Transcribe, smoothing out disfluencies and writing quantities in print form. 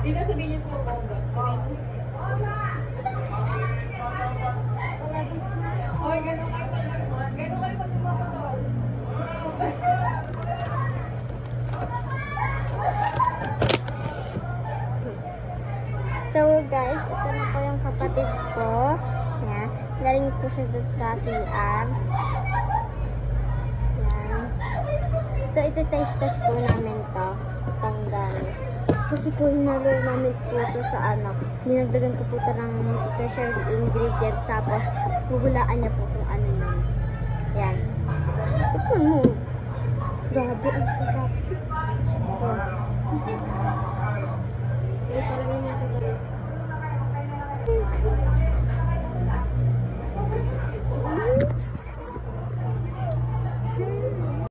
Hindi na sabihin niyo po, bongga. Oy, gano'n kayo pag-mapatol. So guys, ito na po yung kapatid ko. Yan. Galing po siya dun sa CR. Yan. So ito taste-test po namin to. Itong gamit. Kasi po hinalo namin po ito sa ano. Dinagdagan ko po ito ng special ingredient. Tapos huhulaan niya po kung ano yun. Yan. Ito po mo. Grabe, ang sarap. Oh.